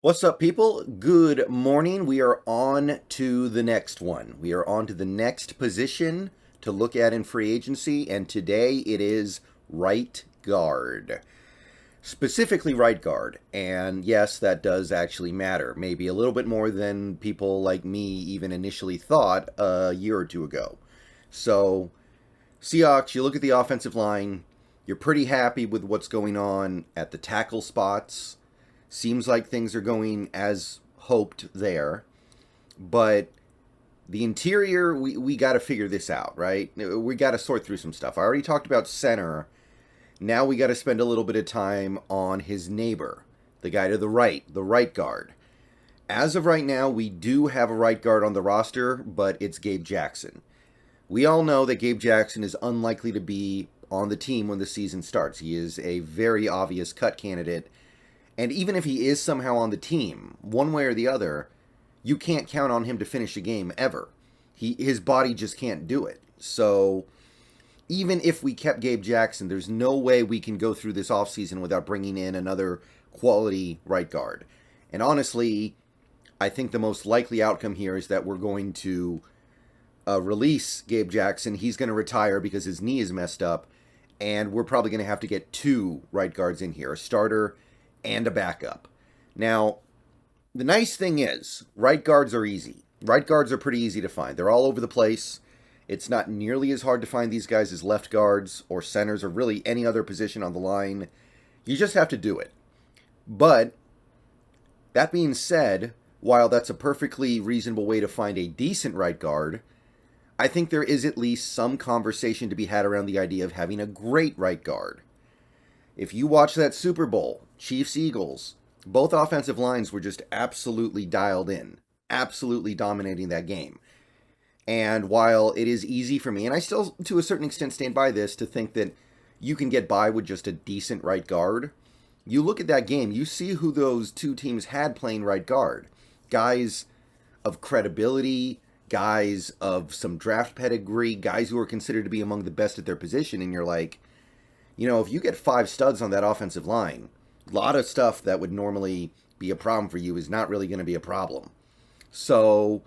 What's up, people? Good morning. We are on to the next one. We are on to the next position to look at in free agency, and today it is right guard. Specifically, right guard. And yes, that does actually matter. Maybe a little bit more than people like me even initially thought a year or two ago. So, Seahawks, you look at the offensive line, you're pretty happy with what's going on at the tackle spots. Seems like things are going as hoped there. But the interior, we got to figure this out, right? We got to sort through some stuff. I already talked about center. Now we got to spend a little bit of time on his neighbor, the guy to the right guard. As of right now, we do have a right guard on the roster, but it's Gabe Jackson. We all know that Gabe Jackson is unlikely to be on the team when the season starts. He is a very obvious cut candidate. And even if he is somehow on the team, one way or the other, you can't count on him to finish a game ever. His body just can't do it. So even if we kept Gabe Jackson, there's no way we can go through this offseason without bringing in another quality right guard. And honestly, I think the most likely outcome here is that we're going to release Gabe Jackson. He's going to retire because his knee is messed up. And we're probably going to have to get two right guards in here, a starter and a backup. Now, the nice thing is, right guards are easy. Right guards are pretty easy to find. They're all over the place. It's not nearly as hard to find these guys as left guards or centers or really any other position on the line. You just have to do it. But, that being said, while that's a perfectly reasonable way to find a decent right guard, I think there is at least some conversation to be had around the idea of having a great right guard. If you watch that Super Bowl, Chiefs-Eagles, both offensive lines were just absolutely dialed in, absolutely dominating that game. And while it is easy for me, and I still, to a certain extent, stand by this, to think that you can get by with just a decent right guard, you look at that game, you see who those two teams had playing right guard. Guys of credibility, guys of some draft pedigree, guys who are considered to be among the best at their position, and you're like, you know, if you get five studs on that offensive line, a lot of stuff that would normally be a problem for you is not really going to be a problem. So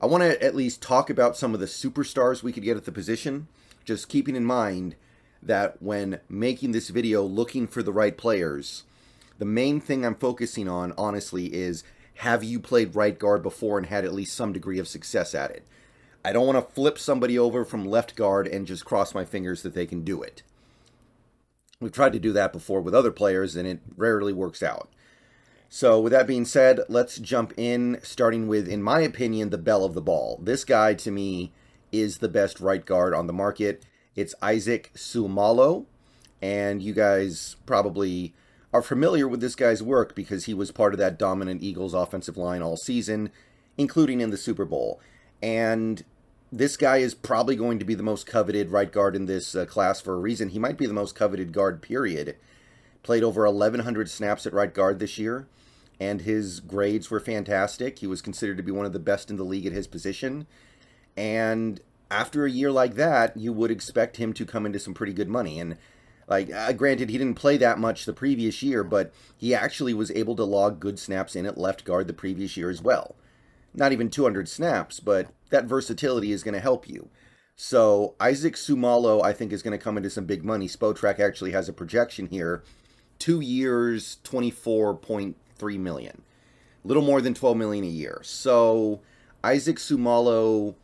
I want to at least talk about some of the superstars we could get at the position, just keeping in mind that when making this video looking for the right players, the main thing I'm focusing on, honestly, is have you played right guard before and had at least some degree of success at it? I don't want to flip somebody over from left guard and just cross my fingers that they can do it. We've tried to do that before with other players, and it rarely works out. So with that being said, let's jump in, starting with, in my opinion, the belle of the ball. This guy, to me, is the best right guard on the market. It's Isaac Seumalo, and you guys probably are familiar with this guy's work because he was part of that dominant Eagles offensive line all season, including in the Super Bowl. And this guy is probably going to be the most coveted right guard in this class for a reason. He might be the most coveted guard, period. Played over 1,100 snaps at right guard this year, and his grades were fantastic. He was considered to be one of the best in the league at his position. And after a year like that, you would expect him to come into some pretty good money. And, granted, he didn't play that much the previous year, but he actually was able to log good snaps in at left guard the previous year as well. Not even 200 snaps, but that versatility is going to help you. So Isaac Seumalo, I think, is going to come into some big money. Spotrac actually has a projection here. 2 years, $24.3 million. A little more than $12 million a year. So Isaac Seumalo,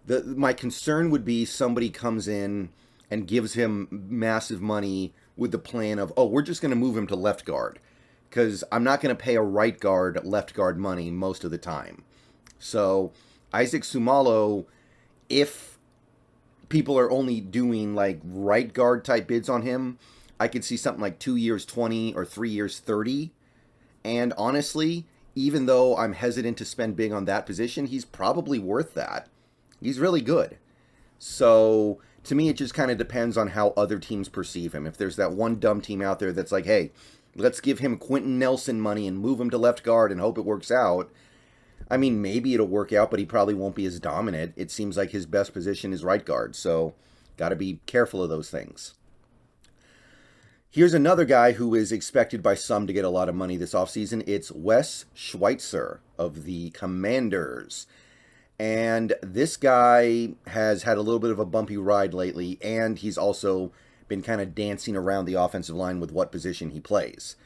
my concern would be somebody comes in and gives him massive money with the plan of, oh, we're just going to move him to left guard, because I'm not going to pay a right guard left guard money most of the time. So Isaac Seumalo, if people are only doing like right guard type bids on him, I could see something like 2 years 20 or 3 years 30. And honestly, even though I'm hesitant to spend big on that position, he's probably worth that. He's really good. So to me, it just kind of depends on how other teams perceive him. If there's that one dumb team out there that's like, hey, let's give him Quentin Nelson money and move him to left guard and hope it works out. I mean, maybe it'll work out, but he probably won't be as dominant. It seems like his best position is right guard, so got to be careful of those things. Here's another guy who is expected by some to get a lot of money this offseason. It's Wes Schweitzer of the Commanders. And this guy has had a little bit of a bumpy ride lately, and he's also been kind of dancing around the offensive line with what position he plays.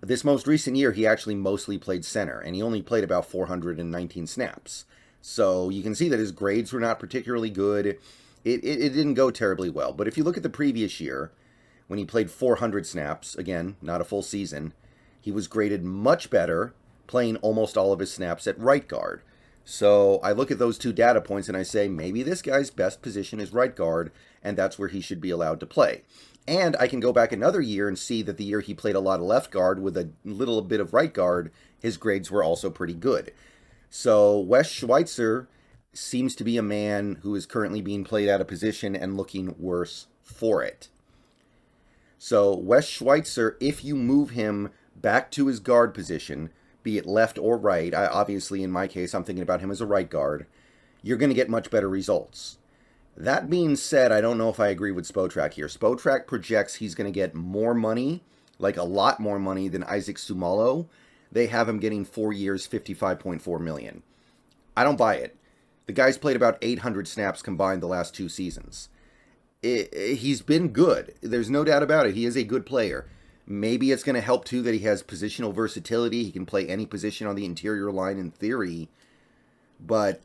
This most recent year, he actually mostly played center, and he only played about 419 snaps. So you can see that his grades were not particularly good. It didn't go terribly well. But if you look at the previous year, when he played 400 snaps, again, not a full season, he was graded much better, playing almost all of his snaps at right guard. So I look at those two data points and I say, maybe this guy's best position is right guard, and that's where he should be allowed to play. And I can go back another year and see that the year he played a lot of left guard with a little bit of right guard, his grades were also pretty good. So Wes Schweitzer seems to be a man who is currently being played out of position and looking worse for it. So Wes Schweitzer, if you move him back to his guard position, be it left or right, obviously in my case I'm thinking about him as a right guard, you're going to get much better results. That being said, I don't know if I agree with Spotrac here. Spotrac projects he's going to get more money, like a lot more money than Isaac Sumalo. They have him getting 4 years, $55.4 million. I don't buy it. The guy's played about 800 snaps combined the last 2 seasons. He's been good. There's no doubt about it. He is a good player. Maybe it's going to help, too, that he has positional versatility. He can play any position on the interior line in theory. But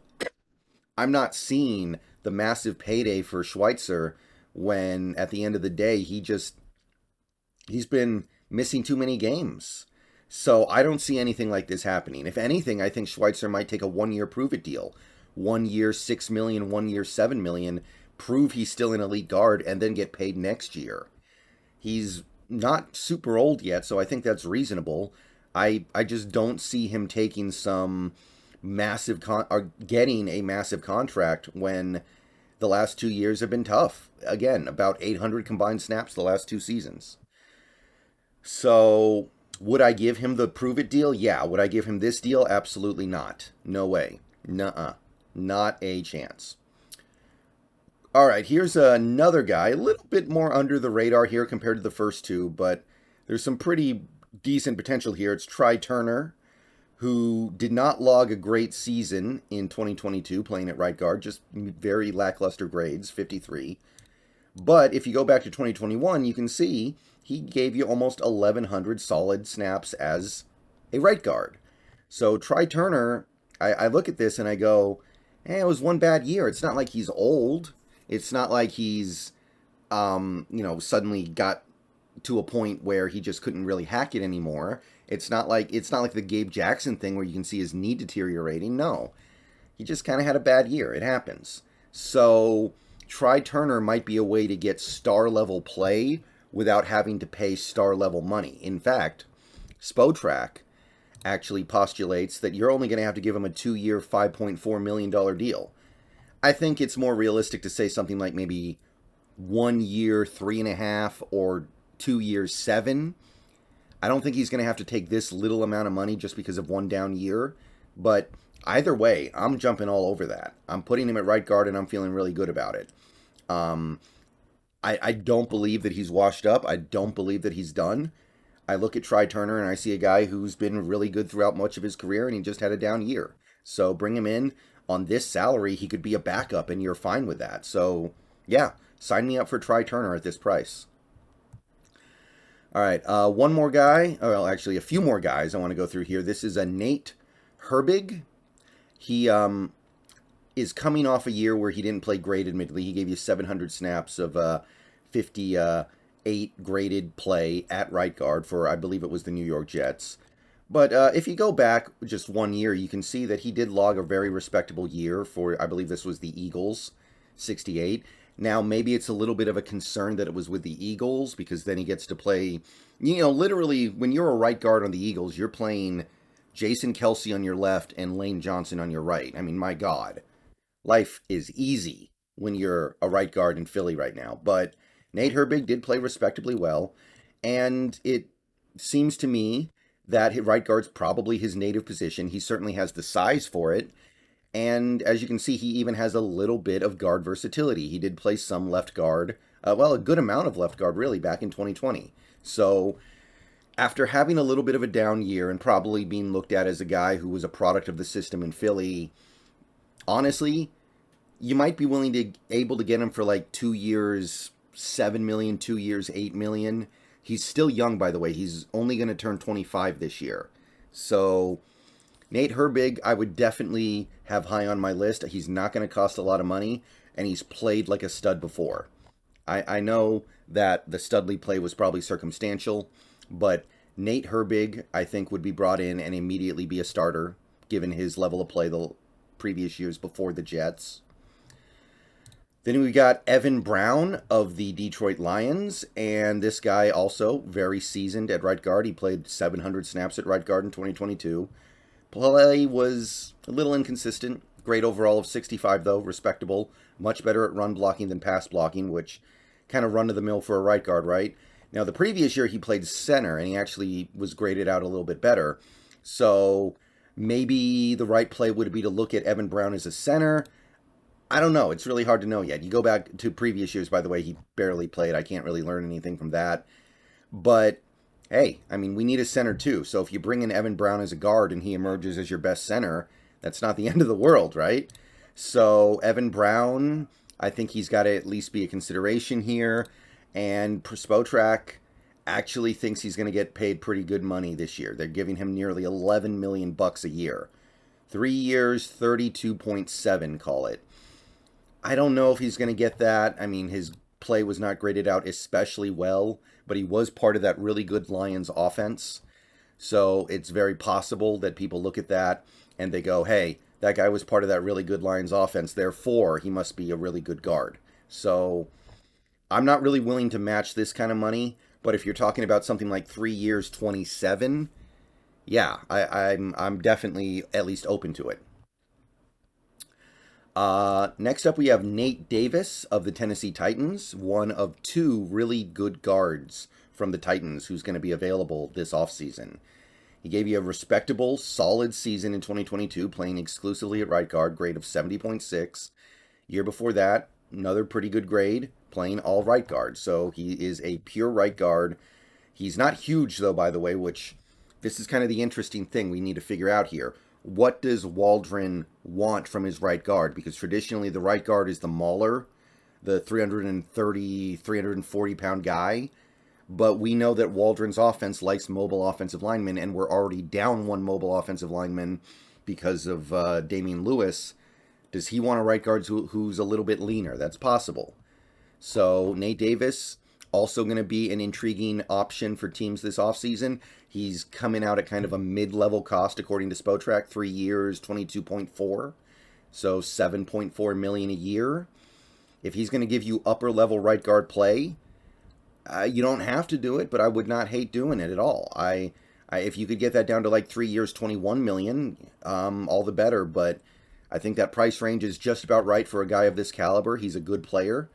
I'm not seeing the massive payday for Schweitzer when, at the end of the day, he's been missing too many games. So I don't see anything like this happening. If anything, I think Schweitzer might take a 1-year prove-it deal. 1 year, $6 million, 1 year, $7 million. Prove he's still an elite guard, and then get paid next year. He's not super old yet, so I think that's reasonable. I just don't see him taking some massive or getting a massive contract when the last 2 years have been tough. Again, about 800 combined snaps the last 2 seasons. So would I give him the prove it deal? Yeah. Would I give him this deal? Absolutely not. No way. Nuh-uh. Not a chance. All right, here's another guy, a little bit more under the radar here compared to the first two, but there's some pretty decent potential here. It's Try Turner, who did not log a great season in 2022 playing at right guard, just very lackluster grades, 53. But if you go back to 2021, you can see he gave you almost 1,100 solid snaps as a right guard. So Try Turner, I look at this and I go, it was one bad year. It's not like he's old. It's not like he's, suddenly got to a point where he just couldn't really hack it anymore. It's not like the Gabe Jackson thing where you can see his knee deteriorating. No, he just kind of had a bad year. It happens. So Try Turner might be a way to get star level play without having to pay star level money. In fact, Spotrac actually postulates that you're only going to have to give him a 2-year, $5.4 million deal. I think it's more realistic to say something like maybe 1 year, 3.5, or 2 years, 7. I don't think he's going to have to take this little amount of money just because of one down year. But either way, I'm jumping all over that. I'm putting him at right guard, and I'm feeling really good about it. I don't believe that he's washed up. I don't believe that he's done. I look at Try Turner, and I see a guy who's been really good throughout much of his career, and he just had a down year. So bring him in. On this salary, he could be a backup, and you're fine with that. So, yeah, sign me up for Try Turner at this price. All right, one more guy. Well, actually, a few more guys I want to go through here. This is a Nate Herbig. He is coming off a year where he didn't play great, admittedly. He gave you 700 snaps of 58 graded play at right guard for, I believe it was the New York Jets. But if you go back just 1 year, you can see that he did log a very respectable year for, I believe this was the Eagles, 68. Now, maybe it's a little bit of a concern that it was with the Eagles, because then he gets to play, literally, when you're a right guard on the Eagles, you're playing Jason Kelce on your left and Lane Johnson on your right. I mean, my God, life is easy when you're a right guard in Philly right now. But Nate Herbig did play respectably well, and it seems to me that right guard's probably his native position. He certainly has the size for it. And as you can see, he even has a little bit of guard versatility. He did play some left guard well, a good amount of left guard, really, back in 2020. So after having a little bit of a down year and probably being looked at as a guy who was a product of the system in Philly, honestly, you might be willing to able to get him for like 2 years, 7 million, 2 years, 8 million. He's still young, by the way. He's only going to turn 25 this year. So Nate Herbig, I would definitely have high on my list. He's not going to cost a lot of money, and he's played like a stud before. I know that the Studley play was probably circumstantial, but Nate Herbig, I think, would be brought in and immediately be a starter, given his level of play the previous years before the Jets. Then we got Evan Brown of the Detroit Lions, and this guy also very seasoned at right guard. He played 700 snaps at right guard in 2022. Play was a little inconsistent. Grade overall of 65, though, respectable. Much better at run blocking than pass blocking, which kind of run of the mill for a right guard, right? Now, the previous year he played center, and he actually was graded out a little bit better. So maybe the right play would be to look at Evan Brown as a center. I don't know. It's really hard to know yet. You go back to previous years, by the way, he barely played. I can't really learn anything from that. But, hey, I mean, we need a center too. So if you bring in Evan Brown as a guard and he emerges as your best center, that's not the end of the world, right? So Evan Brown, I think he's got to at least be a consideration here. And Spotrac actually thinks he's going to get paid pretty good money this year. They're giving him nearly 11 million bucks a year. 3 years, 32.7, call it. I don't know if he's going to get that. I mean, his play was not graded out especially well, but he was part of that really good Lions offense. So it's very possible that people look at that and they go, hey, that guy was part of that really good Lions offense, therefore he must be a really good guard. So I'm not really willing to match this kind of money, but if you're talking about something like 3 years, 27, yeah, I'm definitely at least open to it. Next up, we have Nate Davis of the Tennessee Titans, one of 2 really good guards from the Titans who's going to be available this offseason. He gave you a respectable, solid season in 2022, playing exclusively at right guard, grade of 70.6. Year before that, another pretty good grade, playing all right guard. So he is a pure right guard. He's not huge, though, by the way, which this is kind of the interesting thing we need to figure out here. What does Waldron want from his right guard? Because traditionally the right guard is the mauler, the 330, 340-pound guy. But we know that Waldron's offense likes mobile offensive linemen, and we're already down 1 mobile offensive lineman because of Damian Lewis. Does he want a right guard who's a little bit leaner? That's possible. So Nate Davis, also going to be an intriguing option for teams this offseason. He's coming out at kind of a mid-level cost, according to Spotrac, 3 years, 22.4, so 7.4 million a year. If he's going to give you upper-level right guard play, you don't have to do it, but I would not hate doing it at all. If you could get that down to like 3 years, 21 million, all the better. But I think that price range is just about right for a guy of this caliber. He's a good player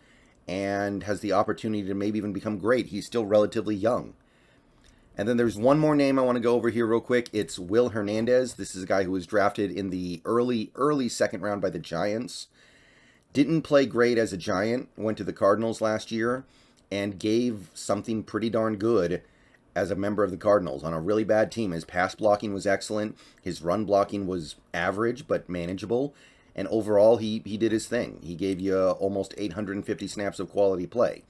and has the opportunity to maybe even become great. He's still relatively young. And then there's one more name I want to go over here real quick. It's Will Hernandez. This is a guy who was drafted in the early second round by the Giants. Didn't play great as a Giant. Went to the Cardinals last year and gave something pretty darn good as a member of the Cardinals on a really bad team. His pass blocking was excellent. His run blocking was average but manageable. And overall, he did his thing. He gave you almost 850 snaps of quality play.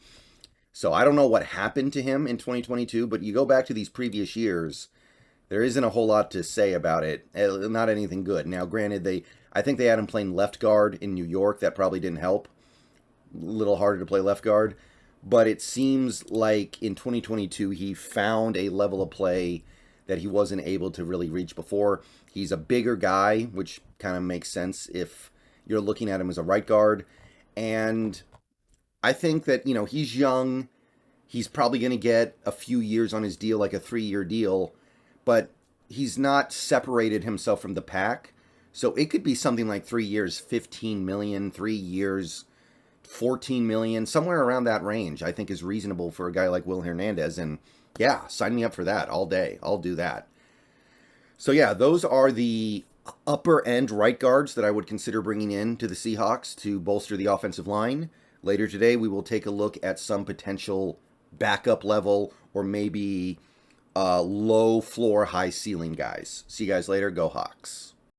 So I don't know what happened to him in 2022, but you go back to these previous years, there isn't a whole lot to say about it. Not anything good. Now, granted, I think they had him playing left guard in New York. That probably didn't help. A little harder to play left guard. But it seems like in 2022, he found a level of play that he wasn't able to really reach before. He's a bigger guy, which kind of makes sense if you're looking at him as a right guard. And I think that, he's young. He's probably going to get a few years on his deal, like a 3-year deal. But he's not separated himself from the pack. So it could be something like 3 years, 15 million, 3 years, 14 million, somewhere around that range, I think is reasonable for a guy like Will Hernandez. And yeah, sign me up for that all day. I'll do that. So yeah, those are the upper end right guards that I would consider bringing in to the Seahawks to bolster the offensive line. Later today, we will take a look at some potential backup level or maybe low floor, high ceiling guys. See you guys later. Go Hawks.